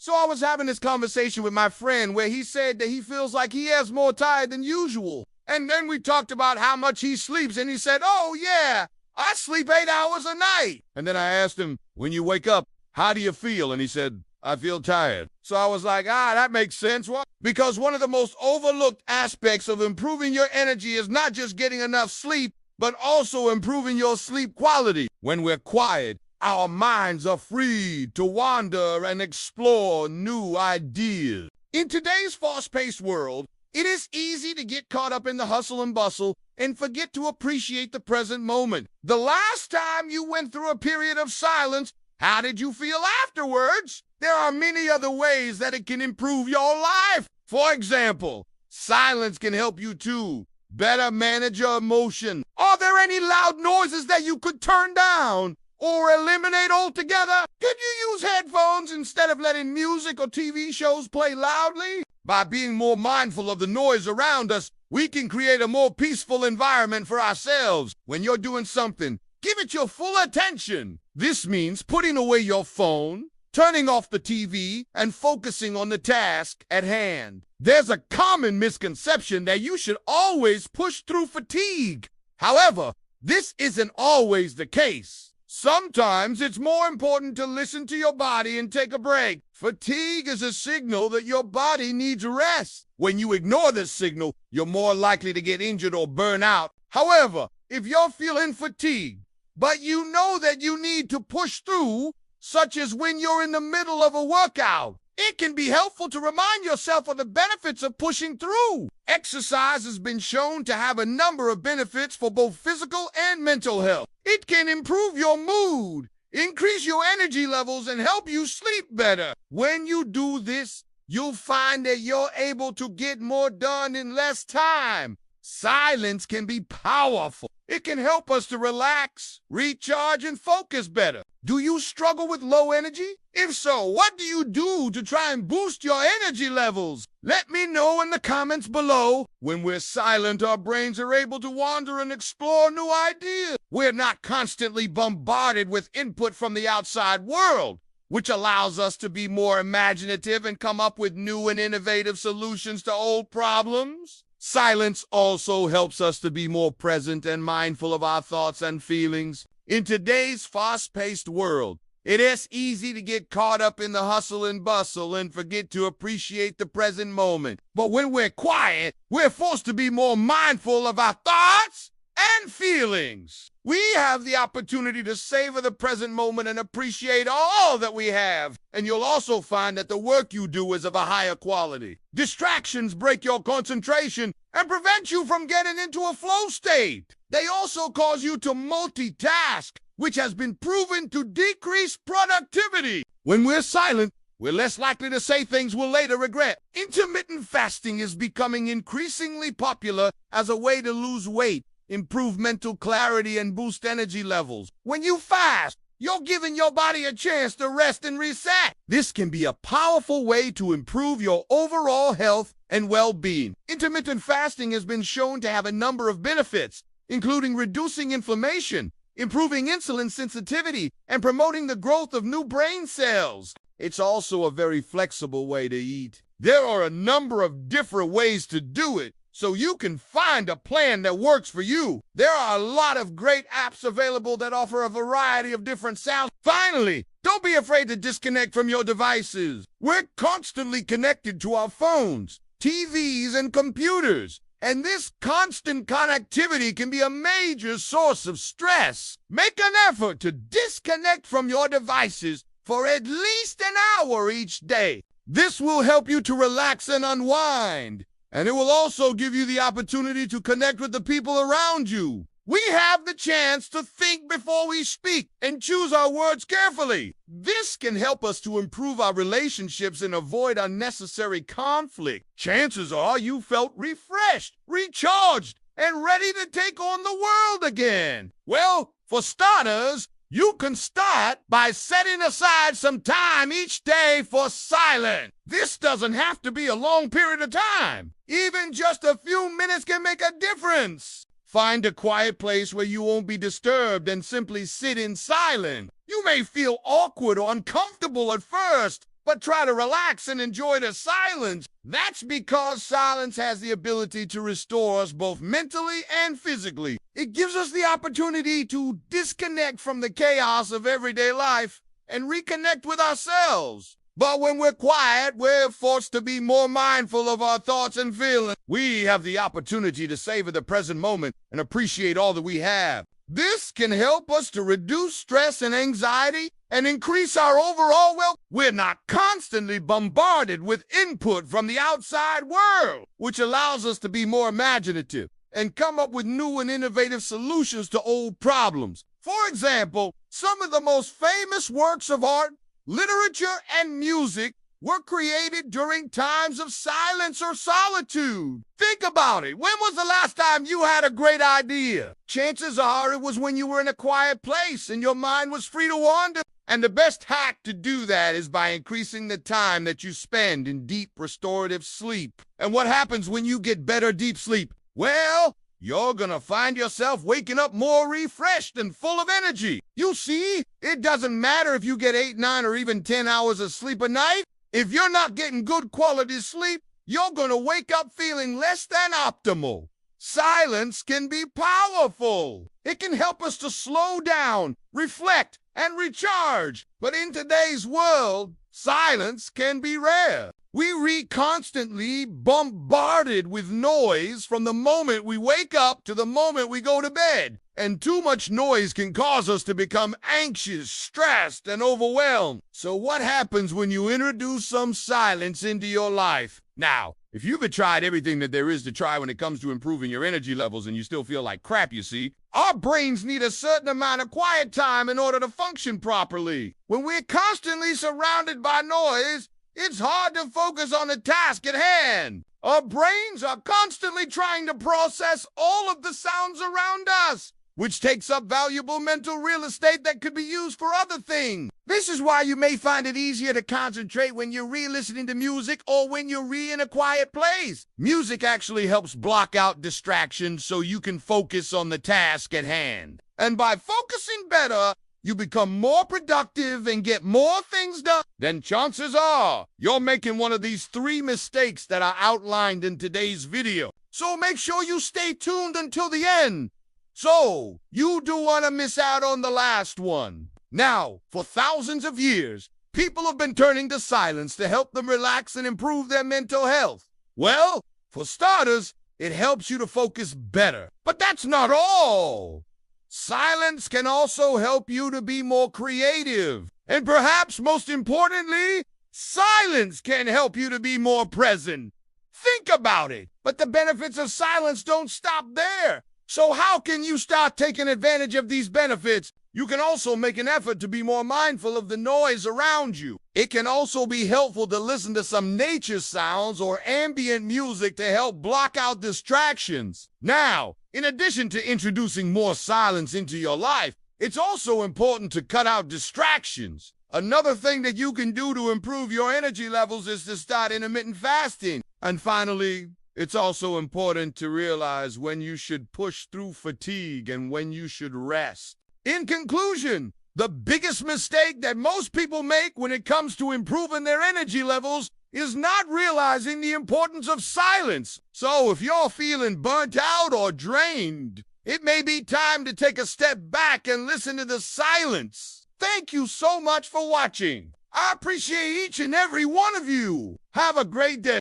So I was having this conversation with my friend where he said that he feels like he is more tired than usual. And then we talked about how much he sleeps, and he said, oh yeah, I sleep 8 hours a night. And then I asked him, when you wake up, how do you feel? And he said, I feel tired. So I was like, that makes sense. What? Because one of the most overlooked aspects of improving your energy is not just getting enough sleep, but also improving your sleep quality. When we're quiet, our minds are free to wander and explore new ideas. In today's fast-paced world, it is easy to get caught up in the hustle and bustle and forget to appreciate the present moment. The last time you went through a period of silence, how did you feel afterwards? There are many other ways that it can improve your life. For example, silence can help you to better manage your emotion. Are there any loud noises that you could turn down or eliminate altogether? Could you use headphones instead of letting music or TV shows play loudly? By being more mindful of the noise around us, we can create a more peaceful environment for ourselves. When you're doing something, give it your full attention. This means putting away your phone, turning off the TV, and focusing on the task at hand. There's a common misconception that you should always push through fatigue. However, this isn't always the case. Sometimes it's more important to listen to your body and take a break. Fatigue is a signal that your body needs rest. When you ignore this signal, you're more likely to get injured or burn out. However, if you're feeling fatigued, but you know that you need to push through, such as when you're in the middle of a workout, it can be helpful to remind yourself of the benefits of pushing through. Exercise has been shown to have a number of benefits for both physical and mental health. It can improve your mood, increase your energy levels, and help you sleep better. When you do this, you'll find that you're able to get more done in less time. Silence can be powerful. It can help us to relax, recharge, and focus better. Do you struggle with low energy? If so, what do you do to try and boost your energy levels? Let me know in the comments below. When we're silent, our brains are able to wander and explore new ideas. We're not constantly bombarded with input from the outside world, which allows us to be more imaginative and come up with new and innovative solutions to old problems. Silence also helps us to be more present and mindful of our thoughts and feelings. In today's fast-paced world, it is easy to get caught up in the hustle and bustle and forget to appreciate the present moment. But when we're quiet, we're forced to be more mindful of our thoughts and feelings. We have the opportunity to savor the present moment and appreciate all that we have. And you'll also find that the work you do is of a higher quality. Distractions break your concentration and prevent you from getting into a flow state. They also cause you to multitask, which has been proven to decrease productivity. When we're silent, we're less likely to say things we'll later regret. Intermittent fasting is becoming increasingly popular as a way to lose weight, improve mental clarity, and boost energy levels. When you fast, you're giving your body a chance to rest and reset. This can be a powerful way to improve your overall health and well-being. Intermittent fasting has been shown to have a number of benefits, including reducing inflammation, improving insulin sensitivity, and promoting the growth of new brain cells. It's also a very flexible way to eat. There are a number of different ways to do it, so you can find a plan that works for you. There are a lot of great apps available that offer a variety of different sounds. Finally, don't be afraid to disconnect from your devices. We're constantly connected to our phones, TVs, and computers, and this constant connectivity can be a major source of stress. Make an effort to disconnect from your devices for at least an hour each day. This will help you to relax and unwind. And it will also give you the opportunity to connect with the people around you. We have the chance to think before we speak and choose our words carefully. This can help us to improve our relationships and avoid unnecessary conflict. Chances are you felt refreshed, recharged, and ready to take on the world again. Well, for starters, you can start by setting aside some time each day for silence. This doesn't have to be a long period of time. Even just a few minutes can make a difference. Find a quiet place where you won't be disturbed and simply sit in silence. You may feel awkward or uncomfortable at first, but try to relax and enjoy the silence. That's because silence has the ability to restore us both mentally and physically. It gives us the opportunity to disconnect from the chaos of everyday life and reconnect with ourselves. But when we're quiet, we're forced to be more mindful of our thoughts and feelings. We have the opportunity to savor the present moment and appreciate all that we have. This can help us to reduce stress and anxiety and increase our overall well. We're not constantly bombarded with input from the outside world, which allows us to be more imaginative and come up with new and innovative solutions to old problems. For example, some of the most famous works of art, literature, and music were created during times of silence or solitude. Think about it. When was the last time you had a great idea? Chances are it was when you were in a quiet place and your mind was free to wander. And the best hack to do that is by increasing the time that you spend in deep restorative sleep. And what happens when you get better deep sleep? Well, you're gonna find yourself waking up more refreshed and full of energy. You see, it doesn't matter if you get 8, 9, or even 10 hours of sleep a night. If you're not getting good quality sleep, you're gonna wake up feeling less than optimal. Silence can be powerful. It can help us to slow down, reflect, and recharge. But in today's world, silence can be rare. We constantly bombarded with noise from the moment we wake up to the moment we go to bed. And too much noise can cause us to become anxious, stressed, and overwhelmed. So what happens when you introduce some silence into your life? Now, if you've tried everything that there is to try when it comes to improving your energy levels and you still feel like crap, you see, our brains need a certain amount of quiet time in order to function properly. When we're constantly surrounded by noise, it's hard to focus on the task at hand. Our brains are constantly trying to process all of the sounds around us, which takes up valuable mental real estate that could be used for other things. This is why you may find it easier to concentrate when you're re-listening to music or when you're in a quiet place. Music actually helps block out distractions so you can focus on the task at hand. And by focusing better, you become more productive and get more things done. Then chances are you're making one of these 3 mistakes that are outlined in today's video. So make sure you stay tuned until the end. So, you do want to miss out on the last one. Now, for thousands of years, people have been turning to silence to help them relax and improve their mental health. Well, for starters, it helps you to focus better. But that's not all. Silence can also help you to be more creative. And perhaps most importantly, silence can help you to be more present. Think about it. But the benefits of silence don't stop there. So how can you start taking advantage of these benefits? You can also make an effort to be more mindful of the noise around you. It can also be helpful to listen to some nature sounds or ambient music to help block out distractions. Now, in addition to introducing more silence into your life, it's also important to cut out distractions. Another thing that you can do to improve your energy levels is to start intermittent fasting. And finally, it's also important to realize when you should push through fatigue and when you should rest. In conclusion, the biggest mistake that most people make when it comes to improving their energy levels is not realizing the importance of silence. So if you're feeling burnt out or drained, it may be time to take a step back and listen to the silence. Thank you so much for watching. I appreciate each and every one of you. Have a great day.